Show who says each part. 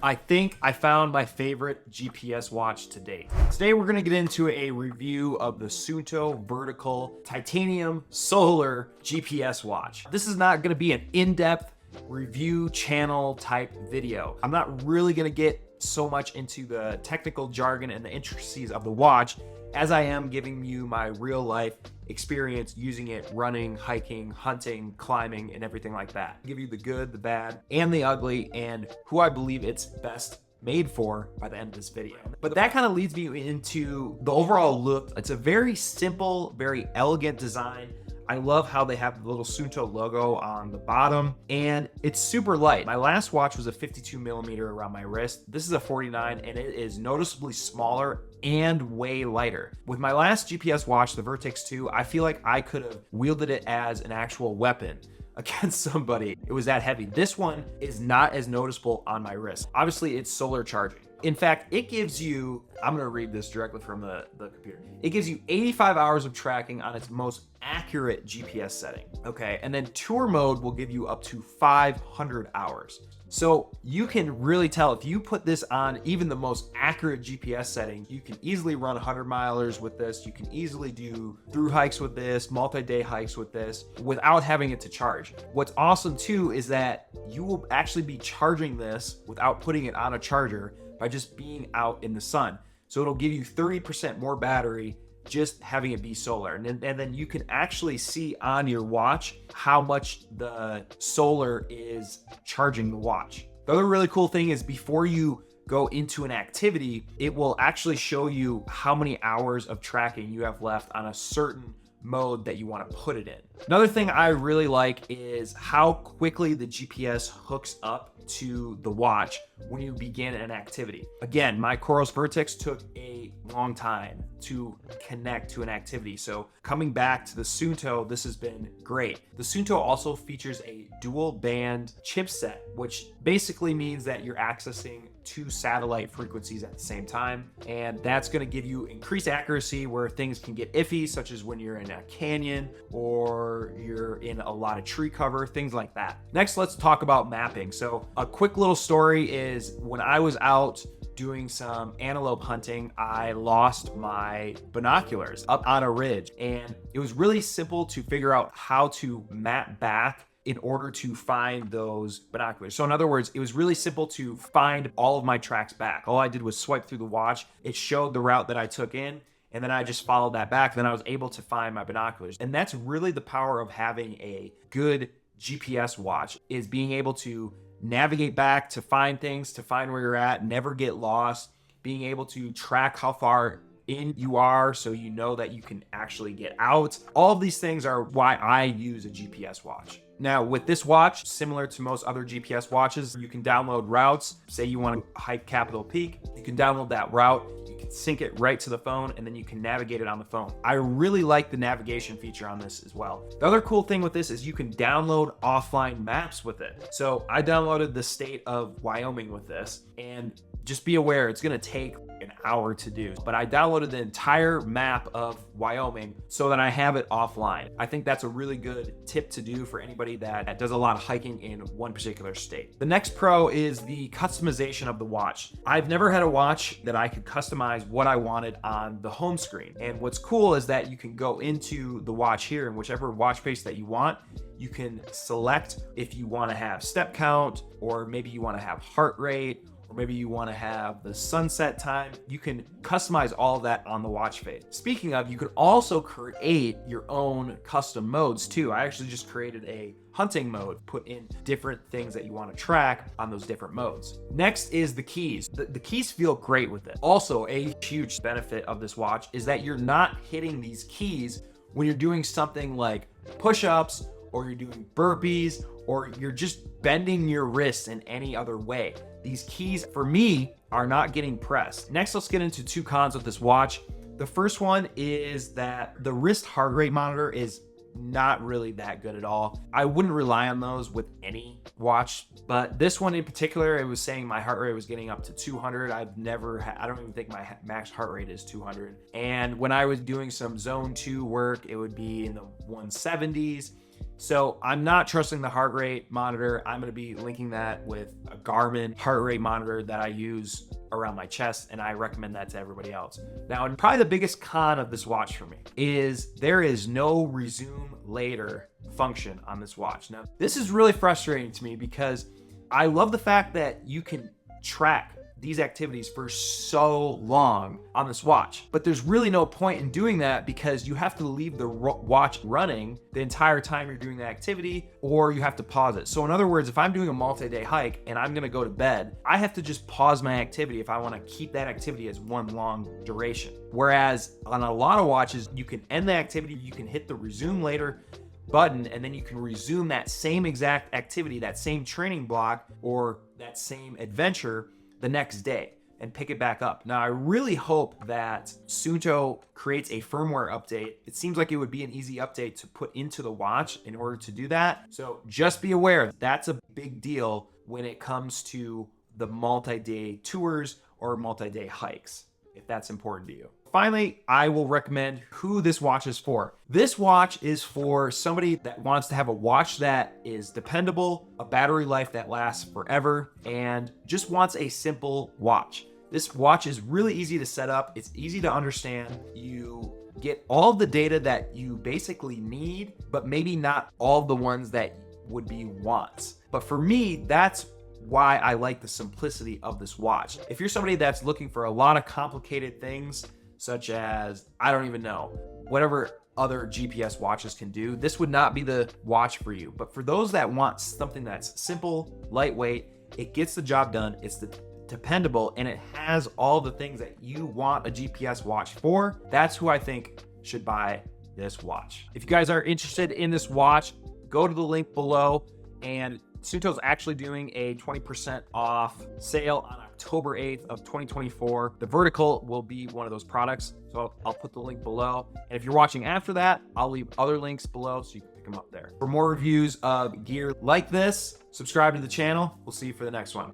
Speaker 1: I think I found my favorite GPS watch to date. Today we're gonna get into a review of the Suunto Vertical Titanium Solar GPS watch. This is not gonna be an in-depth review channel type video. I'm not really gonna get so much into the technical jargon and the intricacies of the watch as I am giving you my real life experience using it running, hiking, hunting, climbing, and everything like that. I'll give you the good, the bad, and the ugly, and who I believe it's best made for by the end of this video. But that kind of leads me into the overall look. It's a very simple, very elegant design. I love how they have the little Suunto logo on the bottom, and it's super light. My last watch was a 52 millimeter around my wrist. This is a 49, and it is noticeably smaller and way lighter. With my last GPS watch, the Vertex 2, I feel like I could have wielded it as an actual weapon against somebody. It was that heavy. This one is not as noticeable on my wrist. Obviously, it's solar charging. In fact, it gives you, I'm gonna read this directly from the computer. It gives you 85 hours of tracking on its most accurate GPS setting, okay? And then tour mode will give you up to 500 hours. So you can really tell if you put this on even the most accurate GPS setting, you can easily run 100 milers with this. You can easily do through hikes with this, multi-day hikes with this without having it to charge. What's awesome too is that you will actually be charging this without putting it on a charger by just being out in the sun. So it'll give you 30% more battery just having it be solar. And then you can actually see on your watch how much the solar is charging the watch. The other really cool thing is before you go into an activity, it will actually show you how many hours of tracking you have left on a certain mode that you want to put it in. Another thing I really like is how quickly the GPS hooks up to the watch when you begin an activity. Again, my Coros Vertex took a long time to connect to an activity. So coming back to the Suunto, this has been great. The Suunto also features a dual band chipset, which basically means that you're accessing two satellite frequencies at the same time. And that's gonna give you increased accuracy where things can get iffy, such as when you're in a canyon or you're in a lot of tree cover, things like that. Next, let's talk about mapping. So a quick little story is when I was out doing some antelope hunting, I lost my binoculars up on a ridge, and it was really simple to figure out how to map back in order to find those binoculars. So in other words, it was really simple to find all of my tracks back. All I did was swipe through the watch. It showed the route that I took in, and then I just followed that back. Then I was able to find my binoculars. And that's really the power of having a good GPS watch, is being able to navigate back to find things, to find where you're at, never get lost, being able to track how far in you are so you know that you can actually get out. All of these things are why I use a GPS watch. Now with this watch, similar to most other GPS watches, you can download routes. Say you want to hike Capitol Peak, you can download that route, you can sync it right to the phone, and then you can navigate it on the phone. I really like the navigation feature on this as well. The other cool thing with this is you can download offline maps with it. So I downloaded the state of Wyoming with this, and just be aware it's gonna take an hour to do, but I downloaded the entire map of Wyoming so that I have it offline. I think that's a really good tip to do for anybody that does a lot of hiking in one particular state. The next pro is the customization of the watch. I've never had a watch that I could customize what I wanted on the home screen. And what's cool is that you can go into the watch here, and whichever watch face that you want, you can select if you want to have step count, or maybe you want to have heart rate, or maybe you want to have the sunset time. You can customize all of that on the watch face. Speaking of, you could also create your own custom modes too. I actually just created a hunting mode, put in different things that you want to track on those different modes. Next is the keys. The keys feel great with it. Also, a huge benefit of this watch is that you're not hitting these keys when you're doing something like push-ups, or you're doing burpees, or you're just bending your wrists in any other way. These keys, for me, are not getting pressed. Next, let's get into two cons with this watch. The first one is that the wrist heart rate monitor is not really that good at all. I wouldn't rely on those with any watch, but this one in particular, it was saying my heart rate was getting up to 200. I don't even think my max heart rate is 200. And when I was doing some zone 2 work, it would be in the 170s. So I'm not trusting the heart rate monitor. I'm going to be linking that with a Garmin heart rate monitor that I use around my chest, and I recommend that to everybody else. Now, and probably the biggest con of this watch for me is there is no resume later function on this watch. Now, this is really frustrating to me because I love the fact that you can track these activities for so long on this watch, but there's really no point in doing that because you have to leave the watch running the entire time you're doing the activity, or you have to pause it. So in other words, if I'm doing a multi-day hike and I'm gonna go to bed, I have to just pause my activity if I wanna keep that activity as one long duration. Whereas on a lot of watches, you can end the activity, you can hit the resume later button, and then you can resume that same exact activity, that same training block, or that same adventure the next day and pick it back up. Now, I really hope that Suunto creates a firmware update. It seems like it would be an easy update to put into the watch in order to do that. So just be aware, that's a big deal when it comes to the multi-day tours or multi-day hikes, if that's important to you. Finally, I will recommend who this watch is for. This watch is for somebody that wants to have a watch that is dependable, a battery life that lasts forever, and just wants a simple watch. This watch is really easy to set up. It's easy to understand. You get all the data that you basically need, but maybe not all the ones that would be wants. But for me, that's why I like the simplicity of this watch. If you're somebody that's looking for a lot of complicated things, such as, I don't even know, whatever other GPS watches can do, this would not be the watch for you. But for those that want something that's simple, lightweight, it gets the job done, it's dependable, and it has all the things that you want a GPS watch for, that's who I think should buy this watch. If you guys are interested in this watch, go to the link below, and Suunto's actually doing a 20% off sale on October 8th of 2024. The Vertical will be one of those products, so I'll put the link below. And if you're watching after that, I'll leave other links below so you can pick them up there. For more reviews of gear like this, subscribe to the channel. We'll see you for the next one.